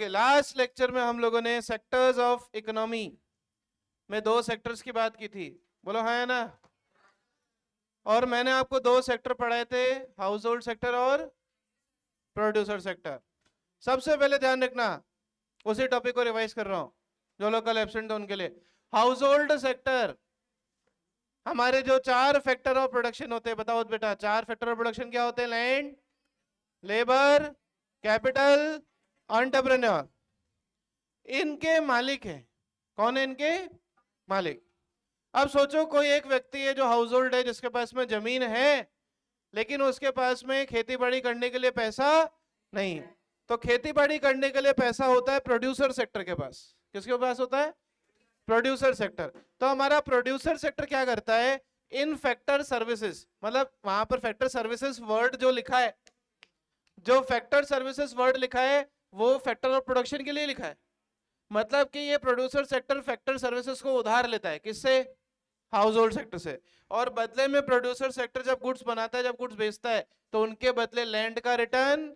Last lecture में हम लोगों ने सेक्टर्स ऑफ इकोनॉमी में दो सेक्टर्स की बात की थी, बोलो हाँ या ना। और मैंने आपको दो सेक्टर पढ़ाए थे, हाउस होल्ड सेक्टर और प्रोड्यूसर सेक्टर। सबसे पहले ध्यान रखना, उसी टॉपिक को रिवाइज कर रहा हूं, जो लोग कल एब्सेंट थे उनके लिए। हाउस होल्ड सेक्टर, हमारे जो चार फैक्टर ऑफ प्रोडक्शन होते हैं, बताओ बेटा, चार फैक्टर ऑफ प्रोडक्शन क्या होते हैं? Land, labour, capital, entrepreneur. इनके मालिक हैं। कौन है इनके मालिक? अब सोचो कोई एक व्यक्ति है जो हाउस होल्ड है, जिसके पास में जमीन है, लेकिन उसके पास में खेती बाड़ी करने के लिए पैसा नहीं है। तो खेती बाड़ी करने के लिए पैसा होता है प्रोड्यूसर सेक्टर के पास। किसके पास होता है? Producer sector. तो हमारा प्रोड्यूसर सेक्टर क्या करता है? इन फैक्टर सर्विसेज, मतलब वहां पर फैक्टर सर्विसेज वर्ड जो लिखा है, जो फैक्टर सर्विसेज वर्ड लिखा है वो फैक्टर ऑफ प्रोडक्शन के लिए लिखा है। मतलब कि ये प्रोड्यूसर सेक्टर फैक्टर सर्विसेज को उधार लेता है। किससे? हाउस होल्ड सेक्टर से। और बदले में प्रोड्यूसर सेक्टर जब गुड्स बनाता है, जब गुड्स बेचता है, तो उनके बदले लैंड का रिटर्न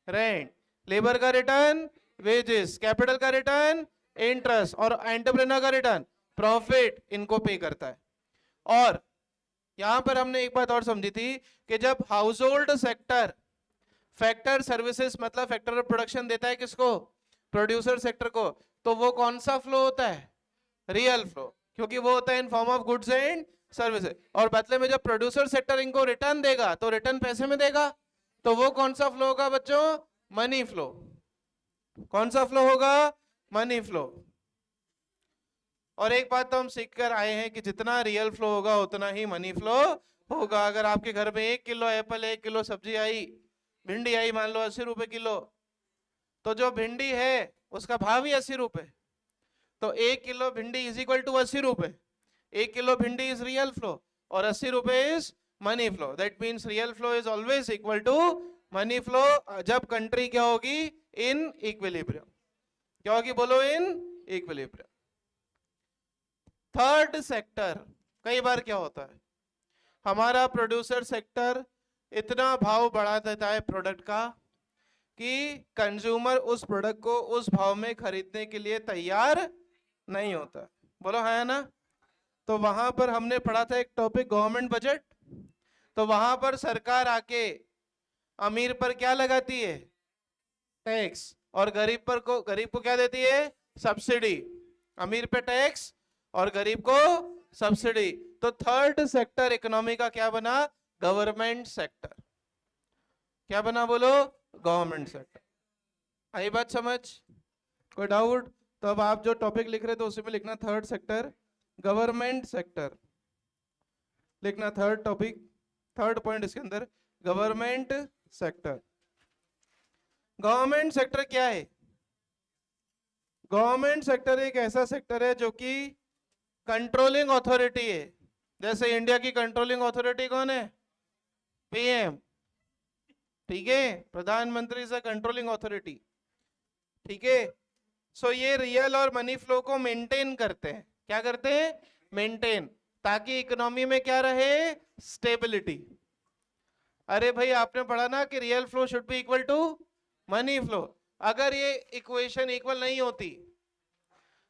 रेंट, लेबर का रिटर्न वेजेस, कैपिटल का रिटर्न इंटरेस्ट और एंटरप्रेन्योर का रिटर्न प्रॉफिट इनको पे करता है। और यहां पर हमने एक बात और समझी थी कि जब house hold sector factor services मतलब फैक्टर ऑफ प्रोडक्शन देता है किसको? प्रोड्यूसर सेक्टर को। तो वो कौन सा फ्लो होता है? रियल फ्लो, क्योंकि वो होता है in form of goods and services. और बदले में जब प्रोड्यूसर सेक्टर इनको रिटर्न देगा तो रिटर्न पैसे में देगा। तो वो कौन सा फ्लो होगा बच्चों? Money flow. कौन सा फ्लो होगा? Money flow. और एक बात तो हम सीख कर आए हैं कि जितना रियल फ्लो होगा उतना ही मनी फ्लो होगा। अगर आपके घर में 1 किलो एप्पल, 1 किलो सब्जी आई, भिंडी आई मान लो 80 रुपए किलो, तो जो भिंडी है उसका भाव ही 80 रुपए। तो 1 किलो भिंडी इज इक्वल टू 80 रुपए। 1 किलो भिंडी इज रियल फ्लो और 80 रुपए is money flow. That means real flow is always equal to money flow जब कंट्री क्या होगी? In equilibrium. क्या होगी? बोलो, इन इक्विलिब्रियम। थर्ड सेक्टर, कई बार क्या होता है, हमारा प्रोड्यूसर सेक्टर इतना भाव बढ़ा देता है प्रोडक्ट का कि कंज्यूमर उस प्रोडक्ट को उस भाव में खरीदने के लिए तैयार नहीं होता। बोलो हाँ या ना। तो वहां पर हमने पढ़ा था एक टॉपिक, गवर्नमेंट बजट। तो वहां पर सरकार आके अमीर पर क्या लगाती है? टैक्स। और गरीब को क्या देती है? सब्सिडी। अमीर पे टैक्स और गरीब को सब्सिडी। तो थर्ड सेक्टर इकोनॉमी का क्या बना? Government sector. क्या बना? बोलो, गवर्नमेंट सेक्टर। आई बात समझ? कोई डाउट? तो अब आप जो टॉपिक लिख रहे थे उसी में लिखना थर्ड सेक्टर, गवर्नमेंट सेक्टर लिखना। थर्ड टॉपिक, थर्ड पॉइंट इसके अंदर गवर्नमेंट सेक्टर। गवर्नमेंट सेक्टर क्या है? गवर्नमेंट सेक्टर एक ऐसा सेक्टर है जो कि कंट्रोलिंग अथॉरिटी है। जैसे इंडिया की कंट्रोलिंग अथॉरिटी कौन है? पीएम। ठीक है, प्रधानमंत्री इज अ कंट्रोलिंग अथॉरिटी। ठीक है। सो ये रियल और मनी फ्लो को मेंटेन करते हैं। क्या करते हैं? मेंटेन, ताकि इकोनॉमी में क्या रहे? स्टेबिलिटी। अरे भाई, आपने पढ़ा ना कि real flow should be equal to money flow. अगर ये इक्वेशन इक्वल नहीं होती,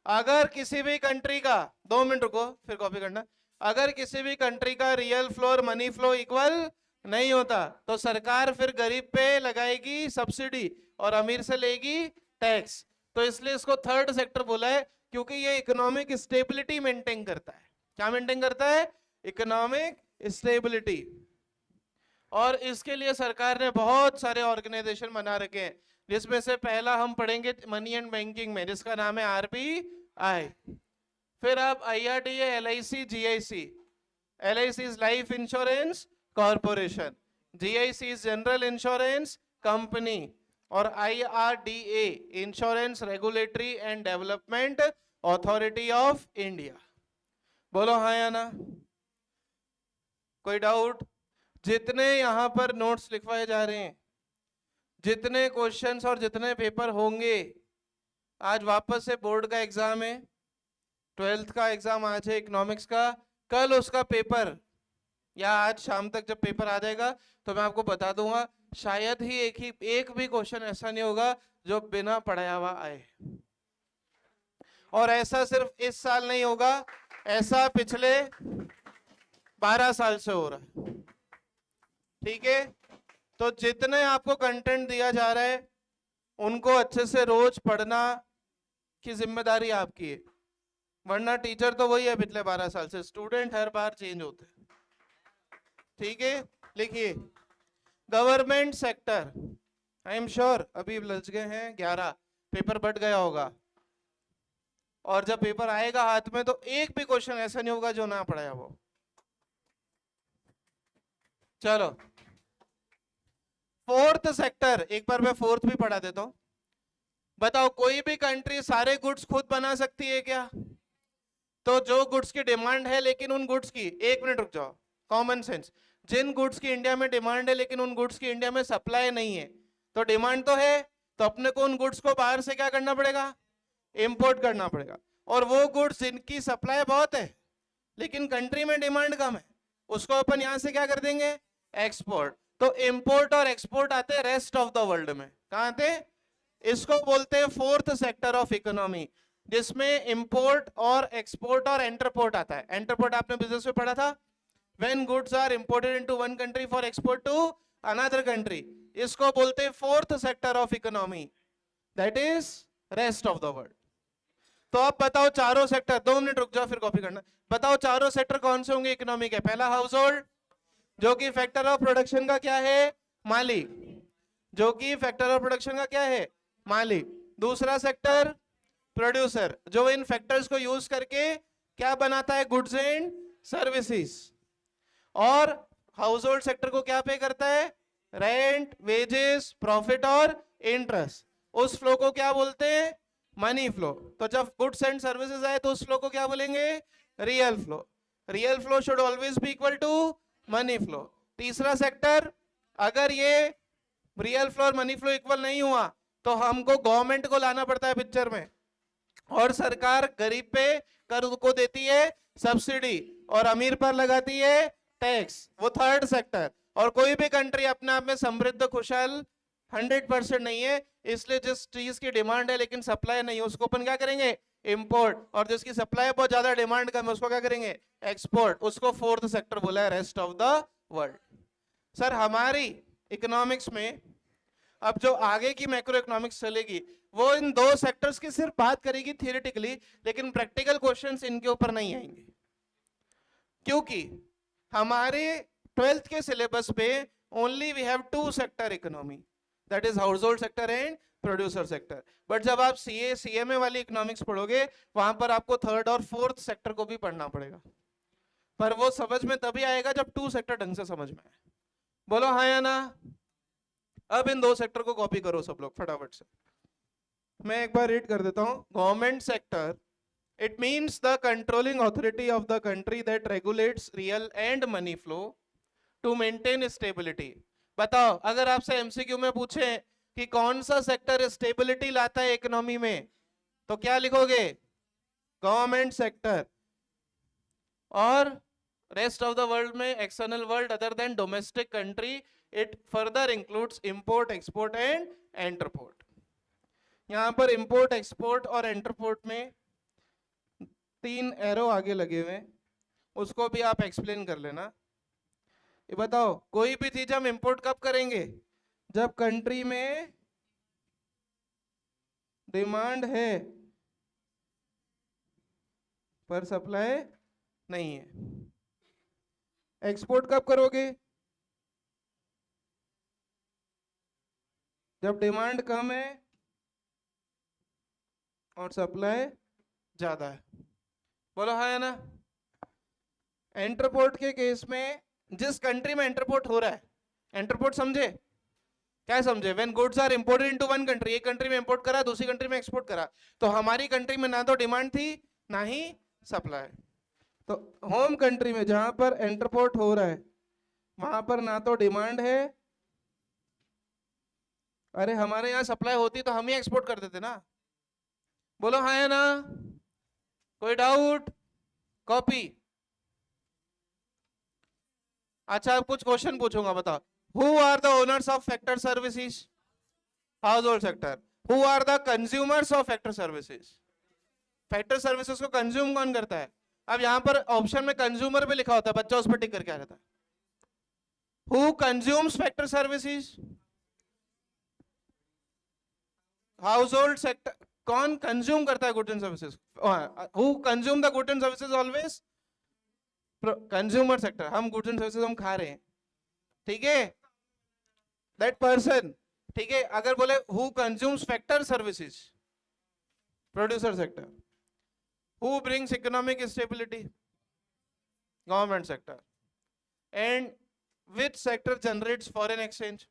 अगर किसी भी कंट्री का, 2 मिनट रुको फिर कॉपी करना, अगर किसी भी कंट्री का रियल फ्लो और मनी फ्लो इक्वल नहीं होता तो सरकार फिर गरीब पे लगाएगी सब्सिडी और अमीर से लेगी टैक्स। तो इसलिए इसको थर्ड सेक्टर बोला है, क्योंकि ये इकोनॉमिक स्टेबिलिटी मेंटेन करता है। क्या मेंटेन करता है? Economic stability. और इसके लिए सरकार ने बहुत सारे ऑर्गेनाइजेशन बना रखे हैं, जिसमें से पहला हम पढ़ेंगे मनी एंड बैंकिंग में, जिसका नाम है आरबीआई। फिर आप IRDA, LIC, GIC. LIC is life insurance corporation, GIC is general insurance company, और IRDA insurance regulatory and development authority of India. बोलो हाँ या ना। कोई डाउट? जितने यहां पर नोट्स लिखवाए जा रहे हैं, जितने क्वेश्चंस और जितने पेपर होंगे, आज वापस से बोर्ड का एग्जाम है, 12th का एग्जाम आज है इकोनॉमिक्स का, कल उसका पेपर या आज शाम तक जब पेपर आ जाएगा तो मैं आपको बता दूंगा। शायद ही एक भी क्वेश्चन ऐसा नहीं होगा जो बिना पढ़ाया हुआ आए। और ऐसा सिर्फ इस साल नहीं होगा, ऐसा पिछले 12 साल से हो रहा है। ठीक है, तो जितने आपको कंटेंट दिया जा रहा है उनको अच्छे से रोज पढ़ना की जिम्मेदारी आपकी है, वरना टीचर तो वही है पिछले 12 साल से, स्टूडेंट हर बार चेंज होते हैं। ठीक है, लिखिए government sector. I am sure अभी लग गए हैं 11, पेपर बट गया होगा, और जब पेपर आएगा हाथ में तो एक भी क्वेश्चन ऐसा नहीं होगा जो ना पढ़ाया वो। चलो फोर्थ सेक्टर, एक बार मैं फोर्थ भी पढ़ा देता हूं। बताओ कोई भी कंट्री सारे गुड्स खुद बना सकती है क्या? तो जो गुड्स की डिमांड है लेकिन उन गुड्स की, एक मिनट रुक जाओ, कॉमन सेंस, जिन गुड्स की इंडिया में डिमांड है लेकिन उन गुड्स की इंडिया में सप्लाई नहीं है, तो डिमांड तो है, तो अपने को उन गुड्स को बाहर से क्या करना पड़ेगा? इंपोर्ट करना पड़ेगा। और वो गुड्स जिनकी सप्लाई बहुत है लेकिन कंट्री में डिमांड कम है, उसको अपन यहां से क्या कर देंगे? एक्सपोर्ट। तो इंपोर्ट और एक्सपोर्ट आते हैं रेस्ट ऑफ द वर्ल्ड में। कहां आते हैं? इसको बोलते हैं फोर्थ सेक्टर ऑफ इकोनॉमी, जिसमें इंपोर्ट और एक्सपोर्ट और एंटरपोर्ट आता है। एंटरपोर्ट आपने बिजनेस में पढ़ा था, when goods are imported into one country for export to another country, इसको बोलते हैं fourth sector of economy, that is rest of the world. तो अब बताओ चारों सेक्टर, 2 मिनट रुक जाओ फिर कॉपी करना। बताओ चारों सेक्टर कौन से होंगे इकोनॉमी के? पहला हाउस होल्ड, जो कि फैक्टर ऑफ प्रोडक्शन का क्या है? मालिक, जो कि फैक्टर ऑफ प्रोडक्शन का क्या है? मालिक। दूसरा सेक्टर प्रोड्यूसर, जो इन फैक्टर्स को यूज करके क्या बनाता है? Goods and services. और हाउस होल्ड सेक्टर को क्या पे करता है? रेंट, वेजेस, प्रॉफिट और इंटरेस्ट। उस फ्लो को क्या बोलते हैं? Money flow. तो जब गुड्स एंड सर्विसेज आए तो उस फ्लो को क्या बोलेंगे? Real flow. Real flow should always be equal to money flow. तीसरा सेक्टर, अगर ये रियल फ्लो और मनी फ्लो इक्वल नहीं हुआ तो हमको गवर्नमेंट को लाना पड़ता है पिक्चर में, और सरकार गरीब पे कर को देती है सब्सिडी और अमीर पर लगाती है टैक्स, वो थर्ड सेक्टर। और कोई भी कंट्री अपने आप में समृद्ध खुशहाल 100% नहीं है, इसलिए जिस चीज की डिमांड है लेकिन सप्लाई नहीं है उसको अपन क्या करेंगे? इंपोर्ट। और जिसकी सप्लाई बहुत ज्यादा डिमांड कम है उसको क्या करेंगे? एक्सपोर्ट। उसको फोर्थ सेक्टर बोला है, rest of the world. Sir हमारी इकोनॉमिक्स में अब जो आगे की मैक्रो इकोनॉमिक्स चलेगी वो इन दो सेक्टर्स की सिर्फ बात करेगी थियोरेटिकली, लेकिन प्रैक्टिकल क्वेश्चंस इनके ऊपर नहीं आएंगे, क्योंकि हमारे 12th के सिलेबस पे only we have 2 sector economy, that is household sector and producer sector. But जब आप सीए सीएमए वाली इकोनॉमिक्स पढ़ोगे वहां पर आपको थर्ड और फोर्थ सेक्टर को भी पढ़ना पड़ेगा, पर वो समझ में तभी आएगा जब 2 सेक्टर ढंग से समझ में आए। बोलो हाँ या ना? अब इन 2 सेक्टर को कॉपी करो सब लोग फटाफट से। मैं एक बार रीड कर देता हूं। Government sector, it means the controlling authority of the country that regulates real and money flow to maintain stability। बताओ अगर आपसे एमसीक्यू में पूछे कि कौन सा सेक्टर स्टेबिलिटी लाता है इकोनॉमी में, तो क्या लिखोगे? Government sector. और रेस्ट ऑफ द वर्ल्ड में external world other than domestic country, it further includes import, export and entrepot. यहां पर इंपोर्ट, एक्सपोर्ट और एंटरपोर्ट में 3 एरो आगे लगे हुए, उसको भी आप एक्सप्लेन कर लेना। ये बताओ कोई भी चीज हम इंपोर्ट कब करेंगे? जब कंट्री में डिमांड है पर सप्लाई नहीं है। एक्सपोर्ट कब करोगे? जब डिमांड कम है और सप्लाई ज्यादा है। बोलो हाँ या ना? एंटरपोर्ट के केस में जिस कंट्री में एंटरपोर्ट हो रहा है, एंटरपोर्ट समझे? क्या समझे? When goods are imported into one country, एक कंट्री में इंपोर्ट करा दूसरी कंट्री में एक्सपोर्ट करा, तो हमारी कंट्री में ना तो डिमांड थी ना ही सप्लाई। तो होम कंट्री में जहां पर एंटरपोर्ट हो रहा है वहां पर ना तो डिमांड है, अरे हमारे यहाँ सप्लाई होती तो हम ही एक्सपोर्ट कर देते ना। बोलो हाँ या ना? कोई डाउट? कॉपी। अच्छा अब कुछ क्वेश्चन पूछूंगा, बताओ who are the owners of factor services? Household sector. Who are the consumers of factor services? Factor services को कंज्यूम कौन करता है? अब यहां पर ऑप्शन में कंज्यूमर भी लिखा होता है, बच्चा उस पर टिक करके आ जाता है। Who consumes factor services? Household sector. कौन कंज्यूम करता है goods and services? Who consume the goods and services always? Consumer sector. हम गुड्स एंड सर्विसेज हम खा रहे हैं, ठीक है, दैट पर्सन, ठीक है। अगर बोले who consumes factor services, producer sector. Who brings economic stability? Government sector. And which sector generates foreign exchange?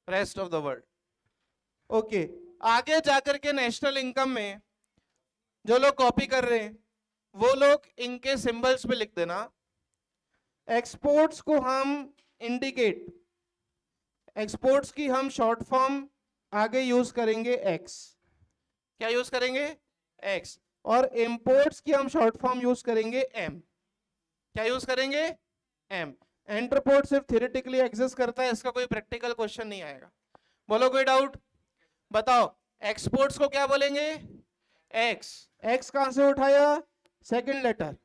Rest of the world. Okay, आगे जाकर के नेशनल इनकम में जो लोग कॉपी कर रहे हैं वो लोग इनके सिंबल्स पे लिख देना। एक्सपोर्ट्स को हम इंडिकेट, एक्सपोर्ट्स की हम शॉर्ट फॉर्म आगे यूज करेंगे एक्स। क्या यूज करेंगे? एक्स। और इंपोर्ट्स की हम शॉर्ट फॉर्म यूज करेंगे एम। क्या यूज करेंगे? एम। एंटरपोर्ट सिर्फ थियोरेटिकली एग्जिस्ट करता है, इसका कोई प्रैक्टिकल क्वेश्चन नहीं आएगा। बोलो कोई डाउट? बताओ, एक्सपोर्ट्स को क्या बोलेंगे? एक्स। एक्स कहां से उठाया? Second letter.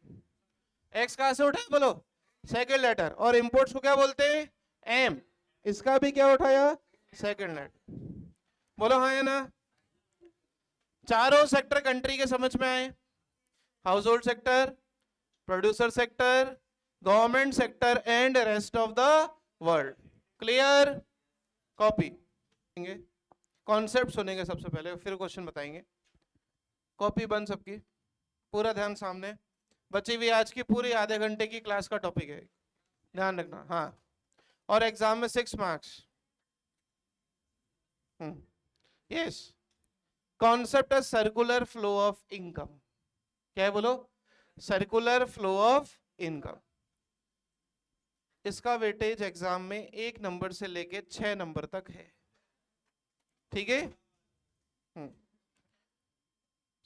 एक्स कहां से उठाया? बोलो, सेकंड लेटर। और इंपोर्ट्स को क्या बोलते हैं? एम। इसका भी क्या उठाया? Second letter. बोलो हाँ या ना? चारों सेक्टर कंट्री के समझ में आए? House hold sector, producer sector, government sector and rest of the world. Clear? Copy concept सुनेंगे सबसे पहले, फिर क्वेश्चन बताएंगे। कॉपी बन सबकी, पूरा ध्यान सामने। बची हुई आज की पूरी आधे घंटे की क्लास का टॉपिक है, ध्यान रखना। हाँ, और एग्जाम में 6 मार्क्स। यस, कॉन्सेप्ट है सर्कुलर फ्लो ऑफ इनकम। क्या है बोलो? Circular flow of income. इसका वेटेज एग्जाम में 1 नंबर से लेके 6 नंबर तक है, ठीक है।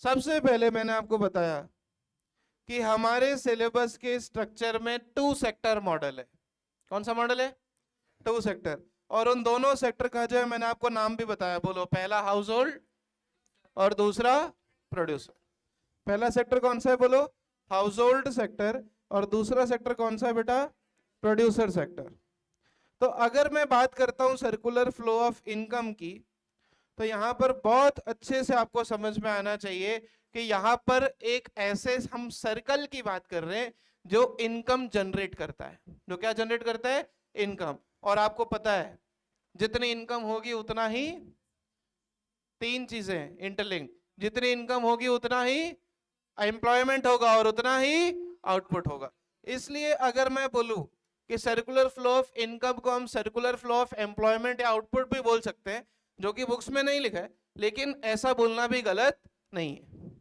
सबसे पहले मैंने आपको बताया कि हमारे सिलेबस के स्ट्रक्चर में 2 सेक्टर मॉडल है। कौन सा मॉडल है? 2 सेक्टर। और उन दोनों सेक्टर का जो है मैंने आपको नाम भी बताया। बोलो, पहला हाउस होल्ड और दूसरा प्रोड्यूसर। पहला सेक्टर कौन सा है? बोलो, हाउस होल्ड सेक्टर। और दूसरा सेक्टर कौन सा है बेटा? Producer sector. तो अगर मैं बात करता हूं सर्कुलर फ्लो ऑफ इनकम की, तो यहां पर बहुत अच्छे से आपको समझ में आना चाहिए कि यहां पर एक ऐसे हम सर्कल की बात कर रहे हैं जो इनकम जनरेट करता है। जो क्या जनरेट करता है? इनकम। और आपको पता है जितनी इनकम होगी उतना ही 3 चीजें इंटरलिंक, जितनी इनकम होगी उतना ही एम्प्लॉयमेंट होगा और उतना ही आउटपुट होगा। इसलिए अगर मैं बोलूं कि सर्कुलर फ्लो ऑफ इनकम को हम सर्कुलर फ्लो ऑफ एम्प्लॉयमेंट या आउटपुट भी बोल सकते हैं, जो कि बुक्स में नहीं लिखा है, लेकिन ऐसा बोलना भी गलत नहीं है।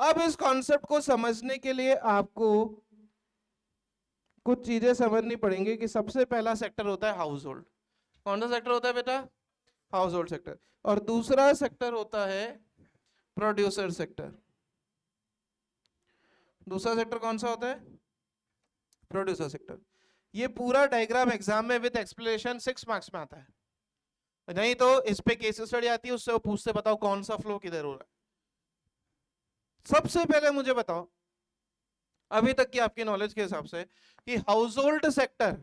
अब इस कॉन्सेप्ट को समझने के लिए आपको कुछ चीजें समझनी पड़ेंगी कि सबसे पहला सेक्टर होता है हाउस होल्ड। कौन सा सेक्टर होता है बेटा? House hold sector. और दूसरा सेक्टर होता है प्रोड्यूसर सेक्टर। दूसरा सेक्टर कौन सा होता है? Producer sector. ये पूरा डायग्राम एग्जाम में विद एक्सप्लेनेशन 6 मार्क्स में आता है, नहीं तो इस पे केस स्टडी आती है, उससे वो पूछते बताओ कौन सा फ्लो किधर हो रहा है। सबसे पहले मुझे बताओ अभी तक की आपकी नॉलेज के हिसाब से कि हाउस होल्ड सेक्टर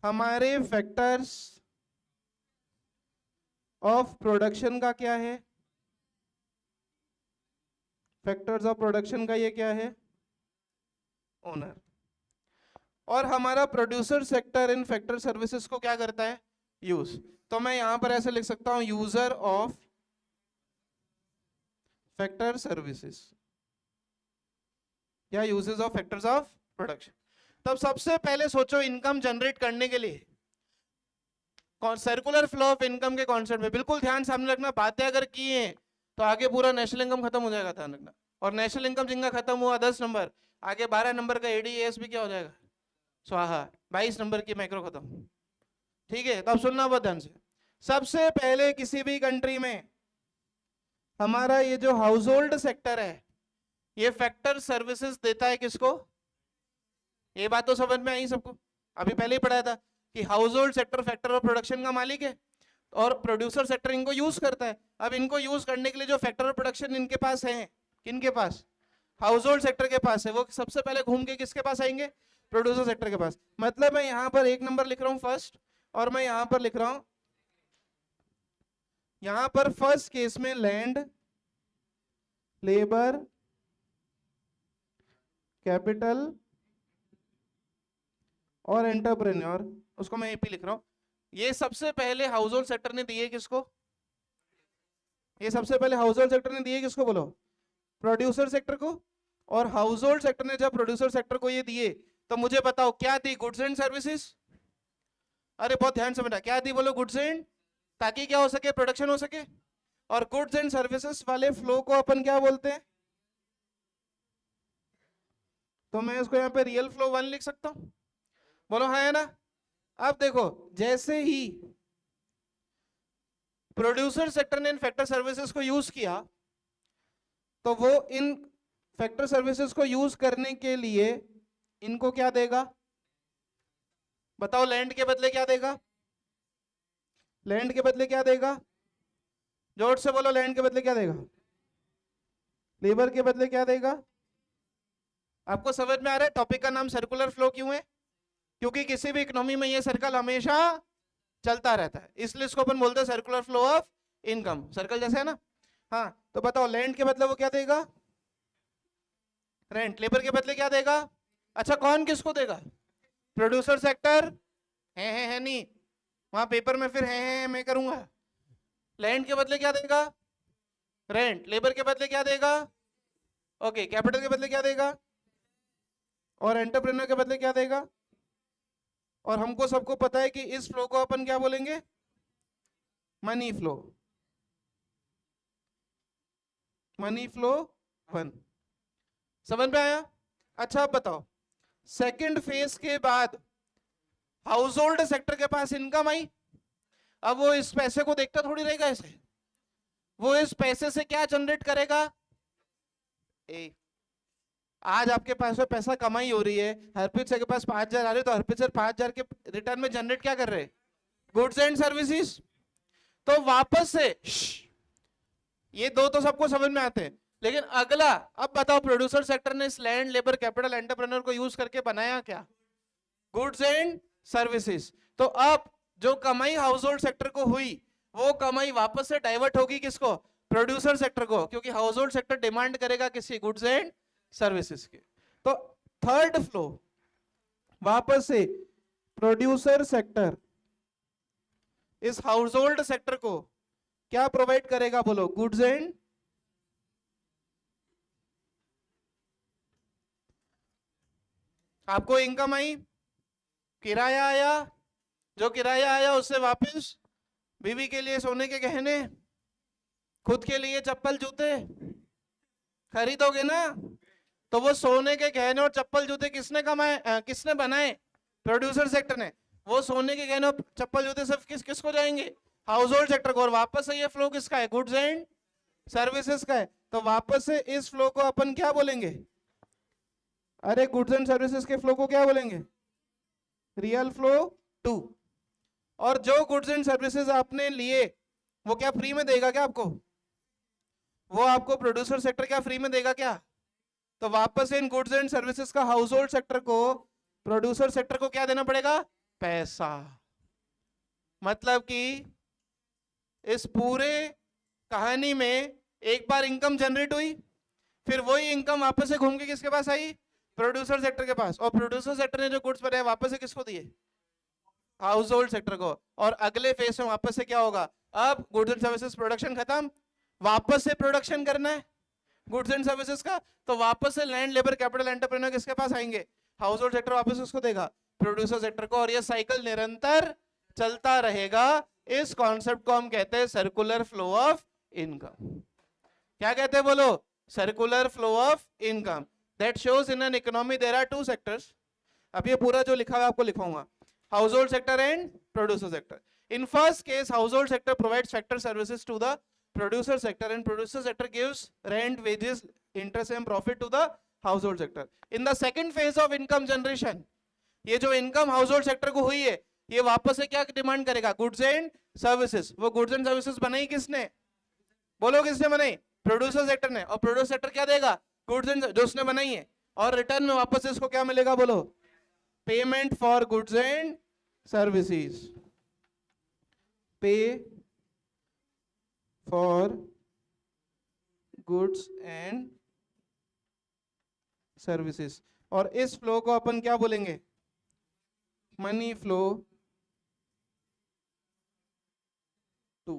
हमारे फैक्टर्स ऑफ प्रोडक्शन का क्या है? फैक्टर्स ऑफ प्रोडक्शन का ये क्या है? ओनर। और हमारा producer sector in factor services को क्या करता है? यूज। तो मैं यहां पर ऐसे लिख सकता हूं, यूजर ऑफ फैक्टर सर्विसेज या uses of factors of production. तब सबसे पहले सोचो इनकम जनरेट करने के लिए सर्कुलर फ्लो ऑफ इनकम के कॉन्सेप्ट में बिल्कुल ध्यान सामने रखना। बातें अगर की हैं तो आगे पूरा नेशनल इनकम खत्म हो जाएगा, ध्यान रखना। और नेशनल इनकम जिनका खत्म हुआ 10 नंबर, आगे 12 नंबर का एडीएस भी क्या हो जाएगा? स्वाहा। 22 नंबर की मैक्रो खत्म, ठीक है। तब सुनना बहुत ध्यान से। सबसे पहले किसी भी कंट्री में हमारा ये जो हाउस होल्ड सेक्टर है ये फैक्टर सर्विसेज देता है किसको? ये बात तो समझ में आई सबको? अभी पहले ही पढ़ाया था कि house hold sector factor of production का मालिक है। और प्रोड्यूसर सेक्टर इनको यूज करता है। अब इनको यूज करने के लिए जो फैक्टर ऑफ प्रोडक्शन इनके पास है, किनके पास? हाउस होल्ड सेक्टर के पास है। वो सबसे पहले घूम के किसके पास आएंगे? प्रोड्यूसर सेक्टर के पास। मतलब मैं यहां पर एक नंबर लिख रहा हूं फर्स्ट, और मैं यहां पर लिख रहा हूं, यहां पर फर्स्ट केस में लैंड, लेबर, कैपिटल और एंटरप्रेन्योर, उसको मैं एपी लिख रहा हूं। ये सबसे पहले हाउस होल्ड सेक्टर ने दिए किसको? ये सबसे पहले हाउस होल्ड सेक्टर ने दिए किसको बोलो? प्रोड्यूसर सेक्टर को। और हाउस होल्ड सेक्टर ने जब प्रोड्यूसर सेक्टर को ये दिए तो मुझे बताओ क्या दी? Goods and services. अरे बहुत ध्यान से बेटा, क्या दी बोलो? गुड्स एंड, ताकि क्या हो सके? प्रोडक्शन हो सके। और गुड्स एंड सर्विसेज वाले फ्लो को अपन क्या बोलते हैं? तो मैं इसको यहाँ पे रियल फ्लो 1 लिख सकता हूं, बोलो हाँ है ना? अब देखो, जैसे ही प्रोड्यूसर सेक्टर ने इन फैक्टर सर्विसेज को यूज किया तो वो इन फैक्टर सर्विसेज को यूज करने के लिए इनको क्या देगा? बताओ, लैंड के बदले क्या देगा? लैंड के बदले क्या देगा? जोर से बोलो, लैंड के बदले क्या देगा? लेबर के बदले क्या देगा? आपको समझ में आ रहा है टॉपिक का नाम सर्कुलर फ्लो क्यों है? क्योंकि किसी भी इकोनॉमी में ये सर्कल हमेशा चलता रहता है, इसलिए इसको अपन बोलते हैं circular flow of income. Circle जैसे है ना? हाँ, तो बताओ, लैंड के बदले वो क्या देगा? रेंट। लेबर के बदले क्या देगा? अच्छा, कौन किसको देगा? Producer sector. है नहीं, वहां पेपर में फिर है मैं करूंगा। लैंड के बदले क्या देगा? रेंट। लेबर के बदले क्या देगा? ओके, कैपिटल के बदले क्या देगा? और एंटरप्रेन्योर के बदले क्या देगा? और हमको सबको पता है कि इस फ्लो को अपन क्या बोलेंगे? Money flow. Money flow 1। समझ में आया? अच्छा, अब बताओ, सेकंड फेज के बाद हाउस होल्ड सेक्टर के पास इनकम आई। अब वो इस पैसे को देखता थोड़ी रहेगा ऐसे, वो इस पैसे से क्या जनरेट करेगा? आज आपके पास में पैसा कमाई हो रही है, हरप्रीत सर के पास 5,000 आ रहे, तो हरप्रीत सर 5,000 के रिटर्न में जनरेट क्या कर रहे? Goods and services. तो वापस से ये दो तो सबको समझ में आते हैं, लेकिन अगला, अब बताओ, प्रोड्यूसर सेक्टर ने इस लैंड, लेबर, कैपिटल, एंटरप्रेन्योर को यूज करके बनाया क्या? Goods and services. तो अब जो कमाई हाउस होल्ड सेक्टर को हुई, वो कमाई वापस से डाइवर्ट होगी किसको? प्रोड्यूसर सेक्टर को, क्योंकि हाउस होल्ड सेक्टर डिमांड करेगा किसी? गुड्स एंड सर्विसेज के। तो थर्ड फ्लो वापस से प्रोड्यूसर सेक्टर इस हाउस होल्ड सेक्टर को क्या प्रोवाइड करेगा बोलो? गुड्स एंड, आपको इनकम आई, किराया आया, जो किराया आया उससे वापस बीवी के लिए सोने के गहने, खुद के लिए चप्पल जूते खरीदोगे ना? तो वो सोने के गहने और चप्पल जूते किसने कमाए, किसने बनाए? प्रोड्यूसर सेक्टर ने। वो सोने के गहने और चप्पल जूते सब किसको जाएंगे? हाउस होल्ड सेक्टर को। और वापस से ये फ्लो किसका है? गुड्स एंड सर्विसेज का है। तो वापस से इस फ्लो को अपन क्या बोलेंगे? अरे गुड्स एंड सर्विसेज के फ्लो को क्या बोलेंगे? Real flow 2। और जो गुड्स एंड सर्विसेज आपने लिए वो क्या फ्री में देगा क्या आपको? वो आपको प्रोड्यूसर सेक्टर क्या फ्री में देगा क्या? तो वापस इन गुड्स एंड सर्विसेज का हाउस होल्ड सेक्टर को, प्रोड्यूसर सेक्टर को क्या देना पड़ेगा? पैसा। मतलब कि इस पूरे कहानी में एक बार इनकम जनरेट हुई, फिर वही इनकम वापस से घूम के किसके पास आई? प्रोड्यूसर सेक्टर के पास। और प्रोड्यूसर सेक्टर ने जो गुड्स बनाए वापस से किसको दिए? हाउस होल्ड सेक्टर को। और अगले फेज में वापस से क्या होगा? अब गुड्स एंड सर्विसेज प्रोडक्शन खत्म, वापस से प्रोडक्शन करना है गुड्स एंड सर्विसेज का, तो वापस से लैंड, लेबर, कैपिटल, एंटरप्रेन्योर किसके पास आएंगे? हाउस होल्ड सेक्टर वापस उसको देगा, प्रोड्यूसर सेक्टर को। और ये साइकिल निरंतर चलता रहेगा। इस कॉन्सेप्ट को हम कहते हैं सर्कुलर फ्लो ऑफ इनकम। क्या कहते हैं बोलो? Circular flow of income. That shows in an economy there are 2 sectors. अब ये पूरा जो लिखा हुआ आपको लिखाऊंगा, household sector and producer sector. In first case, household sector provides factor services to the producer sector, and producer sector gives rent, wages, interest and profit to the household sector. In the second phase of income generation, ये जो income household sector को हुई है, ये वापस से क्या demand करेगा? Goods and services. वो गुड्स एंड सर्विसेज बनाई किसने? बोलो किसने बनाई? प्रोड्यूसर सेक्टर ने। और प्रोड्यूसर सेक्टर क्या देगा? गुड्स एंड जो उसने बनाई है, और रिटर्न में वापस से इसको क्या मिलेगा? बोलो, payment for goods and services. Pay for goods and services. और इस फ्लो को अपन क्या बोलेंगे? Money flow two.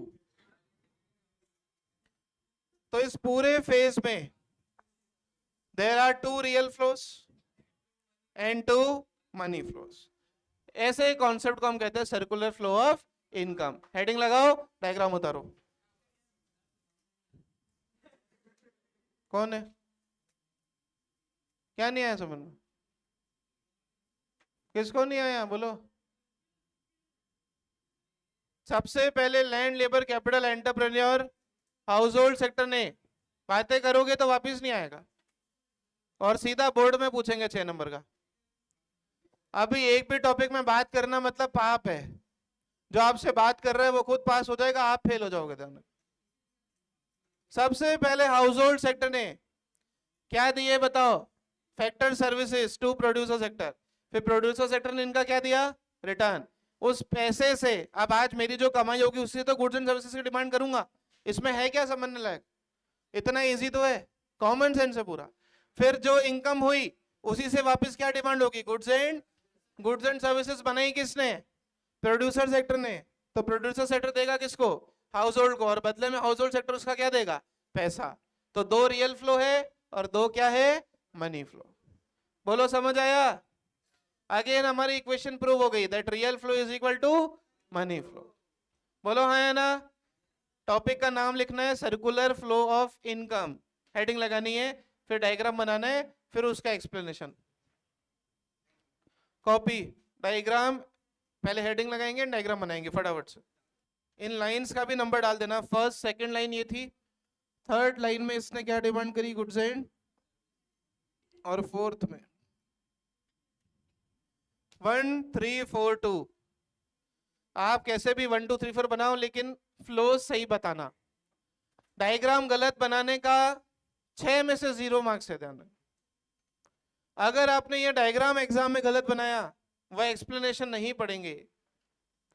तो इस पूरे फेज में there are 2 real flows and 2 money flows. ऐसे कॉन्सेप्ट को हम कहते हैं circular flow of income. Heading लगाओ, डायग्राम उतारो। कौन है? क्या नहीं आया समझ में? किसको नहीं आया बोलो? सबसे पहले land, labour, capital, entrepreneur, house hold sector ने बातें करोगे तो वापिस नहीं आएगा, और सीधा बोर्ड में पूछेंगे 6 नंबर का। अभी एक भी टॉपिक में बात करना मतलब पाप है। जो आपसे बात कर रहा है वो खुद पास हो जाएगा, आप फेल हो जाओगे। ध्यान। सबसे पहले हाउस होल्ड सेक्टर ने क्या दिए बताओ? Factor services to producer sector. फिर प्रोड्यूसर सेक्टर ने इनका क्या दिया? रिटर्न। उस पैसे से अब आज मेरी जो कमाई होगी उससे तो गुड्स एंड सर्विसेज की डिमांड करूंगा। इसमें है क्या समझने लायक? इतना इजी तो है, कॉमन सेंस है पूरा। फिर जो इनकम हुई उसी से वापस क्या डिमांड होगी? गुड्स एंड सर्विसेज बनाई किसने? प्रोड्यूसर सेक्टर ने। तो प्रोड्यूसर सेक्टर देगा किसको? हाउस होल्ड को, और बदले में हाउस होल्ड सेक्टर उसका क्या देगा? पैसा। तो 2 रियल फ्लो है और 2 क्या है? Money flow. बोलो समझ आया? अगेन हमारी इक्वेशन प्रूव हो गई that real flow is equal to money flow. बोलो हाँ या ना? टॉपिक का नाम लिखना है circular flow of income, heading लगानी है, फिर डायग्राम बनाना है, फिर उसका एक्सप्लेनेशन। कॉपी डायग्राम, पहले हेडिंग लगाएंगे, डायग्राम बनाएंगे फटाफट से। इन लाइंस का भी नंबर डाल देना। फर्स्ट सेकंड लाइन ये थी, थर्ड लाइन में इसने क्या डिमांड करी? गुड्स एंड, और फोर्थ में 1 3 4 2। आप कैसे भी 1 2 3 4 बनाओ, लेकिन फ्लो सही बताना। डायग्राम गलत बनाने का 6 में से 0 मार्क्स है। ध्यान। अगर आपने ये डायग्राम एग्जाम में गलत बनाया, वह एक्सप्लेनेशन नहीं पढ़ेंगे,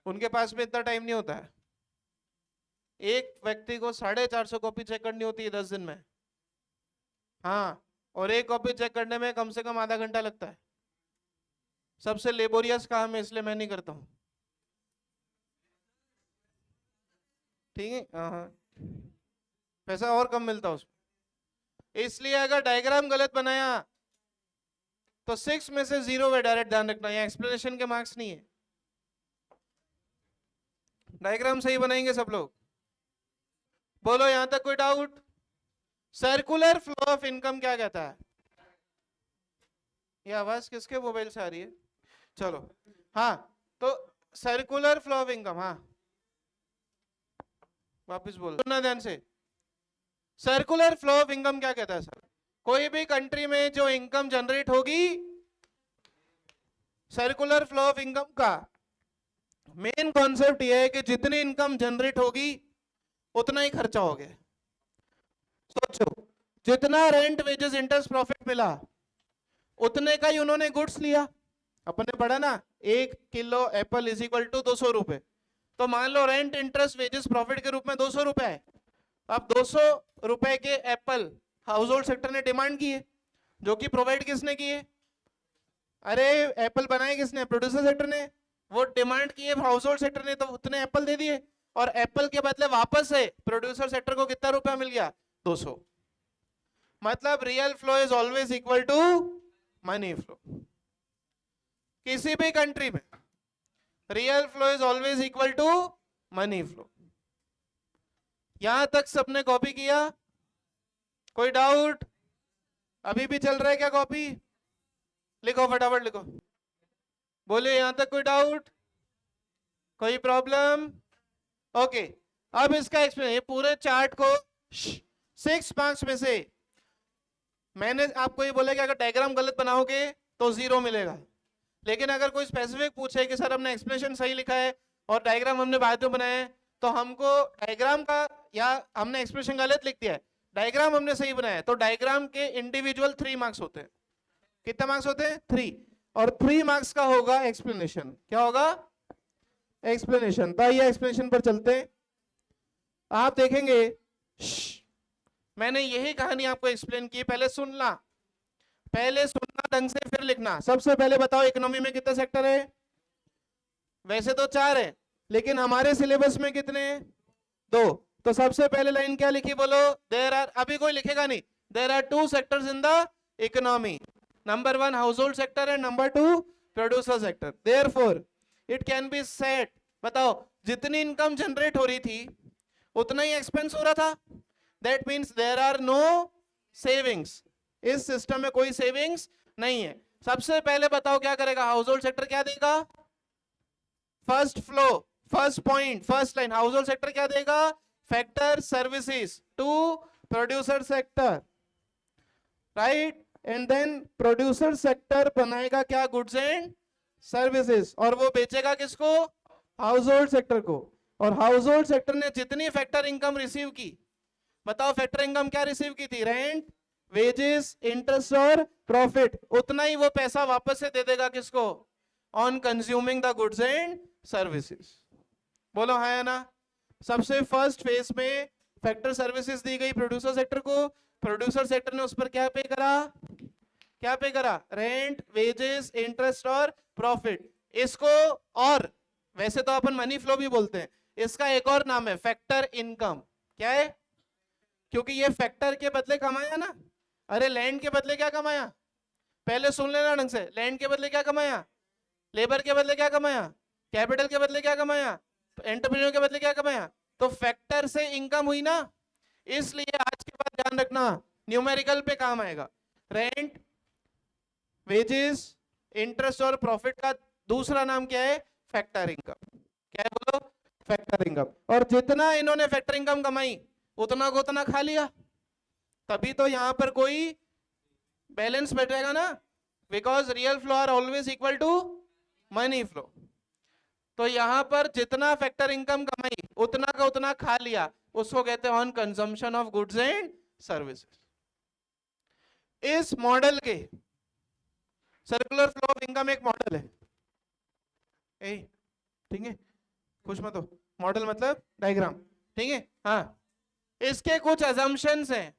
उनके पास में इतना टाइम नहीं होता है। एक व्यक्ति को 450 कॉपी चेक करनी होती है 10 दिन में। हाँ, और एक कॉपी चेक करने में कम से कम आधा घंटा लगता है। सबसे लेबोरियस काम है, इसलिए मैं नहीं करता हूँ। ठीक है? हाँ, पैसा और कम मिलता है उसमें। इसलिए अगर डायग्राम गलत बनाया तो 6 में से 0 है, डायरेक्ट ध्यान रखना। यहाँ एक्सप्लेनेशन के मार्क्स नहीं है। डायग्राम सही बनाएंगे सब लोग? बोलो यहां तक कोई doubt? Circular flow of income क्या कहता है? ये आवाज किसके मोबाइल से आ रही है? चलो हाँ, तो सर्कुलर फ्लो ऑफ इनकम, हाँ वापस बोल सुनना ध्यान से। सर्कुलर फ्लो ऑफ इनकम क्या कहता है सर? कोई भी कंट्री में जो इनकम जनरेट होगी, सर्कुलर फ्लो ऑफ इनकम का मेन कॉन्सेप्ट यह है कि जितनी इनकम जनरेट होगी उतना ही खर्चा हो गया। सोचो, जितना रेंट, वेजेस, इंटरेस्ट, प्रॉफिट मिला उतने का ही उन्होंने गुड्स लिया। अपन ने पढ़ा ना, 1 kilo apple is equal to 200 रुपए। तो मान लो रेंट, इंटरेस्ट, वेजेस, प्रॉफिट के रूप में 200 रुपए है। अब 200 रुपए के एप्पल हाउस होल्ड सेक्टर ने डिमांड की है, जो कि प्रोवाइड किसने की है? अरे एप्पल बनाए किसने? प्रोड्यूसर सेक्टर ने। वो डिमांड की है हाउस होल्ड सेक्टर ने, तो उतने एप्पल दे दिए, और एप्पल के बदले वापस से प्रोड्यूसर सेक्टर को कितना रुपया मिल गया? 200। मतलब real flow is always equal to money flow. किसी भी कंट्री में real flow is always equal to money flow. यहां तक सबने कॉपी किया? कोई डाउट? अभी भी चल रहा है क्या कॉपी? लिखो फटाफट लिखो। बोले यहां तक कोई डाउट, कोई प्रॉब्लम? ओके, अब इसका एक्सप्लेन, ये पूरे चार्ट को 6 मार्क्स में से मैंने आपको ये बोला कि अगर डायग्राम गलत बनाओगे तो 0 मिलेगा। लेकिन अगर कोई स्पेसिफिक पूछे कि सर हमने एक्सप्लेनेशन सही लिखा है और डायग्राम हमने बाद में बनाया है, तो हमको डायग्राम का, या हमने एक्सप्रेशन गलत लिख दिया है, डायग्राम हमने सही बनाया है, तो डायग्राम के इंडिविजुअल 3 मार्क्स होते हैं। कितने मार्क्स होते हैं? 3। और 3 मार्क्स का होगा एक्सप्लेनेशन। क्या होगा? एक्सप्लेनेशन। तो आइए एक्सप्लेनेशन पर चलते हैं। आप देखेंगे, मैंने यही कहानी आपको एक्सप्लेन की, पहले सुनना, पहले सुनना ढंग से फिर लिखना। सबसे पहले बताओ इकोनॉमी में कितने सेक्टर है? वैसे तो 4 है, लेकिन हमारे सिलेबस में कितने हैं? 2। तो सबसे पहले लाइन क्या लिखी बोलो? देयर आर, अभी कोई लिखेगा नहीं, there are 2 sectors in the economy. Number 1 household sector and number 2 producer sector. Therefore it can be set, बताओ जितनी इनकम जनरेट हो रही थी उतना ही एक्सपेंस हो रहा था। That means there are no savings. इस सिस्टम में कोई सेविंग्स नहीं है। सबसे पहले बताओ क्या करेगा हाउस होल्ड सेक्टर? क्या देगा? First flow, first point, first line, household sector क्या देगा? Factor services to producer sector, right? And then producer sector बनाएगा क्या? गुड्स एंड सर्विसेज, और वो बेचेगा किसको? हाउस होल्ड सेक्टर को। और हाउस होल्ड सेक्टर ने जितनी फैक्टर इनकम रिसीव की, बताओ फैक्टर इनकम क्या रिसीव की थी? रेंट, वेजेस, इंटरेस्ट और प्रॉफिट। उतना ही वो पैसा वापस से दे देगा किसको? On consuming the goods and services. बोलो हाँ या ना? सबसे फर्स्ट फेज में फैक्टर सर्विसेज दी गई प्रोड्यूसर सेक्टर को, प्रोड्यूसर सेक्टर ने उस पर क्या पे करा? क्या पे करा? रेंट, वेजेस, इंटरेस्ट और प्रॉफिट। इसको, और वैसे तो अपन मनी फ्लो भी बोलते हैं, इसका एक और नाम है फैक्टर इनकम। क्या है? क्योंकि ये फैक्टर के बदले कमाया ना। अरे लैंड के बदले क्या कमाया? पहले सुन लेना ढंग से, लैंड के बदले क्या कमाया? लेबर के बदले क्या कमाया? कैपिटल के बदले क्या कमाया? एंटरप्रेन्योर के बदले क्या कमाया? तो फैक्टर से इनकम हुई ना। इसलिए आज के बाद ध्यान रखना, न्यूमेरिकल पे काम आएगा। रेंट, वेजेस, इंटरेस्ट और प्रॉफिट का दूसरा नाम क्या है? Factor income. क्या है बोलो? Factor income. और जितना इन्होंने फैक्टर इनकम कमाई उतना को उतना खा लिया, तभी तो यहां पर कोई बैलेंस बैठेगा ना, because real flow are always equal to money flow. तो यहां पर जितना फैक्टर इनकम कमाई उतना का उतना खा लिया, उसको कहते हैं on consumption of goods and services. इस मॉडल के, सर्कुलर फ्लो ऑफ इनकम एक मॉडल है, ठीक है? कुछ मत हो, मॉडल मतलब डायग्राम, ठीक है? हाँ, इसके कुछ अजम्पशंस हैं।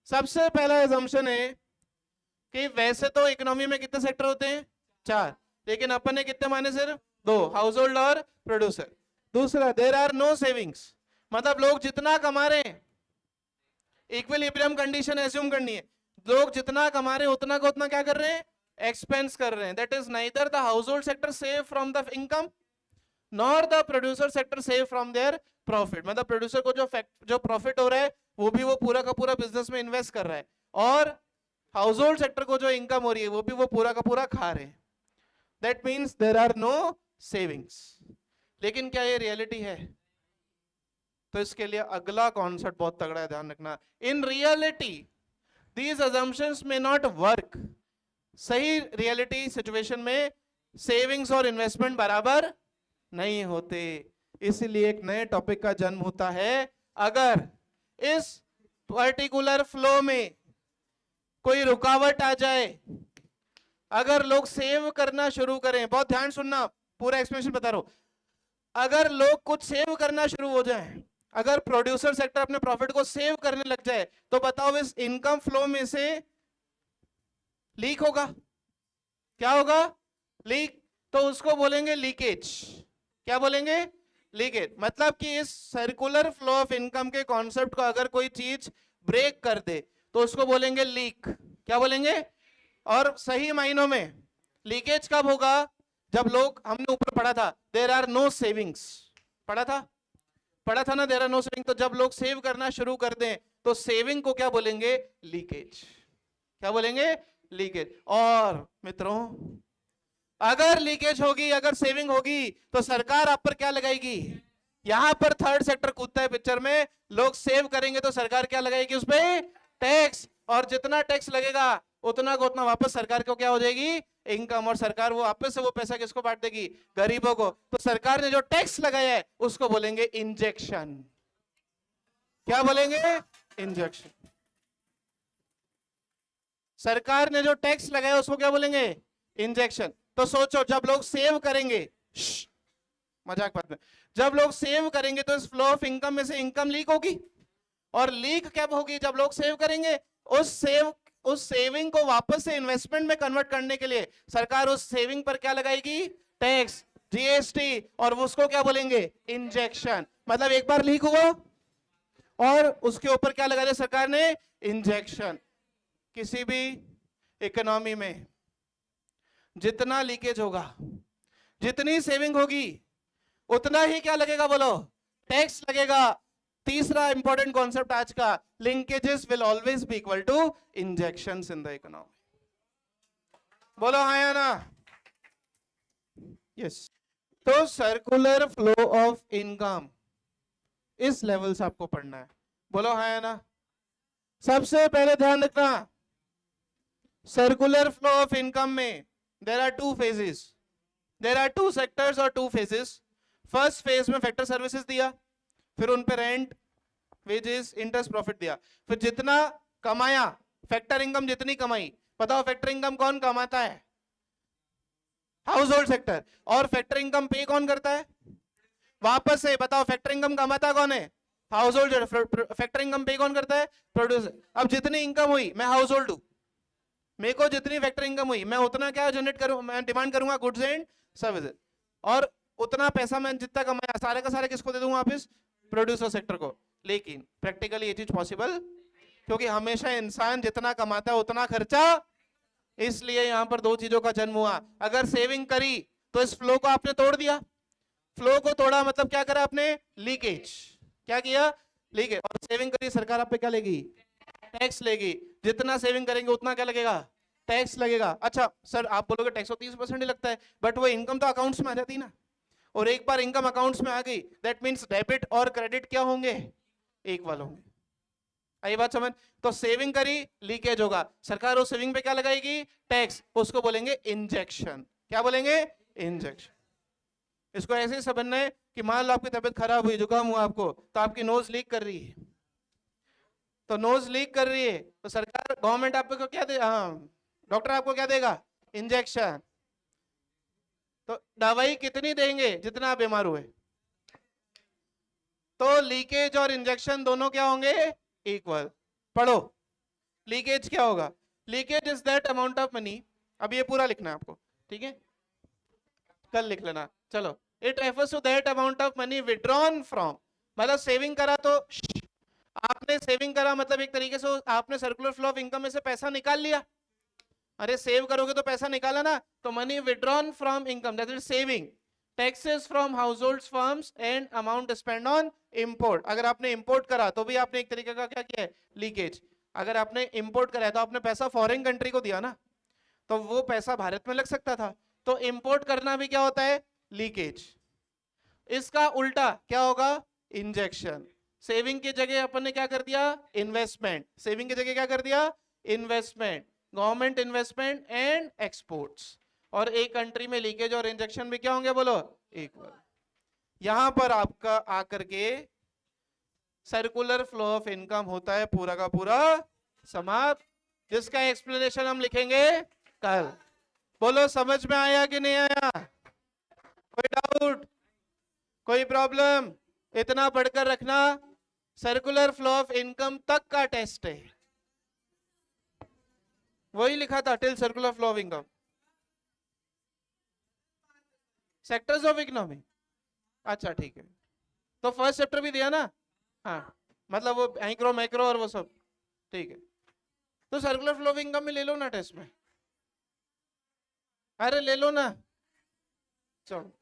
सबसे पहला अजम्पशन है कि वैसे तो इकोनॉमी में कितने सेक्टर होते हैं? 4, लेकिन अपन ने कितने माने? सिर्फ 2, हाउस होल्ड और प्रोड्यूसर। दूसरा, देयर आर नो सेविंग्स, मतलब लोग जितना कमा रहे हैं, इक्विलिब्रियम कंडीशन एज्यूम करनी है, लोग जितना कमा रहे हैं उतना का उतना क्या कर रहे हैं? एक्सपेंस कर रहे हैं। That is neither the house hold sector save from the income nor the producer sector save from their profit. मतलब प्रोड्यूसर को जो प्रॉफिट हो रहा है वो भी वो पूरा का पूरा बिजनेस में इन्वेस्ट कर रहा है, और हाउस होल्ड सेक्टर को जो इनकम हो रही है वो भी वो पूरा का पूरा खा रहे हैं। That means there are no savings. लेकिन क्या ये रियलिटी है? तो इसके लिए अगला कॉन्सेप्ट बहुत तगड़ा है, ध्यान रखना। इन रियलिटी दीज अजम्पशंस में नॉट वर्क। सही रियलिटी सिचुएशन में सेविंग्स और इन्वेस्टमेंट बराबर नहीं होते। इसलिए एक नए टॉपिक का जन्म होता है। अगर इस पर्टिकुलर फ्लो में कोई रुकावट आ जाए, अगर लोग सेव करना शुरू करें, बहुत ध्यान सुनना, पूरा एक्सप्लेनेशन बता रहा हूं। अगर लोग कुछ सेव करना शुरू हो जाए, अगर प्रोड्यूसर सेक्टर अपने प्रॉफिट को सेव करने लग जाए, तो बताओ इस इनकम फ्लो में से लीक होगा। क्या होगा? लीक। तो उसको बोलेंगे लीकेज। क्या बोलेंगे? लीकेज। मतलब कि इस सर्कुलर फ्लो ऑफ इनकम के कॉन्सेप्ट को अगर कोई चीज ब्रेक कर दे तो उसको बोलेंगे लीक। क्या बोलेंगे? और सही मायनों में लीकेज कब होगा? जब लोग, हमने ऊपर पढ़ा था देयर आर नो सेविंग्स, पढ़ा था ना, देयर आर नो सेविंग। तो जब लोग सेव करना शुरू कर दें तो सेविंग को क्या बोलेंगे? लीकेज। क्या बोलेंगे? लीकेज। और मित्रों, अगर लीकेज होगी, अगर सेविंग होगी, तो सरकार आप पर क्या लगाएगी? यहां पर थर्ड सेक्टर कूदता है पिक्चर में। लोग सेव करेंगे तो सरकार क्या लगाएगी? उस पे टैक्स। और जितना टैक्स लगेगा उतना को उतना वापस सरकार को क्या हो जाएगी? इनकम, और सरकार वो वापस से वो पैसा किसको बांट देगी? गरीबों को। तो सरकार ने जो टैक्स लगाया है उसको बोलेंगे इंजेक्शन। क्या बोलेंगे? इंजेक्शन। सरकार ने जो टैक्स लगाया उसको क्या बोलेंगे? इंजेक्शन। तो सोचो, जब लोग सेव करेंगे, मजाक बात में, जब लोग सेव करेंगे तो इस फ्लो ऑफ इनकम में से इनकम लीक होगी, और लीक कब होगी? जब लोग सेव करेंगे। उस सेविंग को वापस से इन्वेस्टमेंट में कन्वर्ट करने के लिए सरकार उस सेविंग पर क्या लगाएगी? टैक्स, जीएसटी, और उसको क्या बोलेंगे? इंजेक्शन। मतलब एक बार लीक हुआ और उसके ऊपर क्या लगा दिया सरकार ने? इंजेक्शन। किसी भी इकोनॉमी में जितना लीकेज होगा, जितनी सेविंग होगी, उतना ही क्या लगेगा? बोलो, टैक्स लगेगा। तीसरा इंपॉर्टेंट कॉन्सेप्ट आज का, linkages will always be equal to injections in the economy. बोलो हाँ या ना? यस। तो सर्कुलर फ्लो ऑफ इनकम इस लेवल से आपको पढ़ना है। बोलो हाँ या ना? सबसे पहले ध्यान रखना, सर्कुलर फ्लो ऑफ इनकम में there are two phases, there are two sectors और टू फेजेस। फर्स्ट फेज में फैक्टर सर्विसेज दिया, फिर उन पे रेंट, वेजेस, इंटरेस्ट, प्रॉफिट दिया, फिर जितना कमाया, फैक्टर इनकम जितनी कमाई। बताओ फैक्टर इनकम कौन कमाता है? House hold sector. और फैक्टर इनकम पे कौन करता है? वापस से बताओ, फैक्टर इनकम कमाता कौन है? House hold. फैक्टर इनकम पे कौन करता है? प्रोड्यूसर। अब जितनी इनकम हुई, मैं हाउस होल्ड हूं, मेरे को जितनी फैक्टर इनकम हुई, मैं उतना क्या जनरेट करूं? मैं डिमांड करूंगा गुड्स एंड सर्विसेज, और उतना पैसा मैं जितना कमाया सारे का सारा किसको दे दूंगा वापस? प्रोड्यूसर सेक्टर को। लेकिन प्रैक्टिकली ये चीज पॉसिबल, क्योंकि हमेशा इंसान जितना कमाता है उतना खर्चा। इसलिए यहां पर दो चीजों का जन्म हुआ। अगर सेविंग करी तो इस फ्लो को आपने तोड़ दिया। फ्लो को तोड़ा मतलब क्या करा आपने? लीकेज। क्या किया? लीकेज। और सेविंग करी, सरकार आप पे क्या लेगी? टैक्स लेगी। जितना सेविंग करेंगे उतना क्या लगेगा? टैक्स लगेगा। अच्छा सर, आप बोलोगे टैक्स तो 30% ही लगता है, बट वो इनकम तो अकाउंट्स में आ जाती ना, और एक बार इनकम अकाउंट्स में आ गई, दैट मींस डेबिट और क्रेडिट क्या होंगे? इक्वल होंगे। आई बात समझ? तो सेविंग करी, लीकेज होगा, सरकार उस सेविंग पे क्या लगाएगी? टैक्स। उसको बोलेंगे इंजेक्शन। क्या बोलेंगे? इंजेक्शन। इसको ऐसे ही समझना है कि मान लो आपकी तबीयत खराब हुई, जुकाम हुआ आपको, तो आपकी नोज लीक कर रही है, तो नोज लीक कर रही है, तो सरकार, गवर्नमेंट आपको क्या दे? हाँ, डॉक्टर आपको क्या देगा? इंजेक्शन। तो दवाई कितनी देंगे? जितना आप बीमार हुए। तो लीकेज और इंजेक्शन दोनों क्या होंगे? इक्वल। पढ़ो, लीकेज क्या होगा? Leakage is that amount of money, अब ये पूरा लिखना है आपको, ठीक है, कल लिख लेना। चलो, it refers to that amount of money withdrawn from, मतलब सेविंग करा तो आपने सेविंग करा, मतलब एक तरीके से आपने सर्कुलर फ्लो ऑफ इनकम में से पैसा निकाल लिया। अरे सेव करोगे तो पैसा निकाला ना, तो money withdrawn from income, that is saving. Taxes from households, firms and amount spend on import. अगर आपने इंपोर्ट करा तो भी आपने एक तरीके का क्या किया है? लीकेज। अगर आपने इंपोर्ट करा है तो आपने पैसा फॉरेन कंट्री को दिया ना, तो वो पैसा भारत में लग सकता था, तो इंपोर्ट करना भी क्या होता है? लीकेज। इसका उल्टा क्या होगा? इंजेक्शन। सेविंग की जगह अपन ने क्या कर दिया? इन्वेस्टमेंट। सेविंग की जगह क्या कर दिया? Investment, government investment and exports. और एक कंट्री में लीकेज और इंजेक्शन भी क्या होंगे? बोलो, इक्वल। यहां पर आपका आकर के सर्कुलर फ्लो ऑफ इनकम होता है पूरा का पूरा समाप्त, जिसका एक्सप्लेनेशन हम लिखेंगे कल। बोलो समझ में आया कि नहीं आया? कोई डाउट, कोई प्रॉब्लम? इतना पढ़कर रखना, सर्कुलर फ्लो ऑफ इनकम तक का टेस्ट है, वही लिखा था, till circular flow of income, sectors of economy. अच्छा ठीक है, तो फर्स्ट चैप्टर भी दिया ना? हाँ, मतलब वो माइक्रो मैक्रो और वो सब, ठीक है। तो सर्कुलर फ्लो ऑफ इनकम में ले लो ना टेस्ट में, अरे ले लो ना, चलो।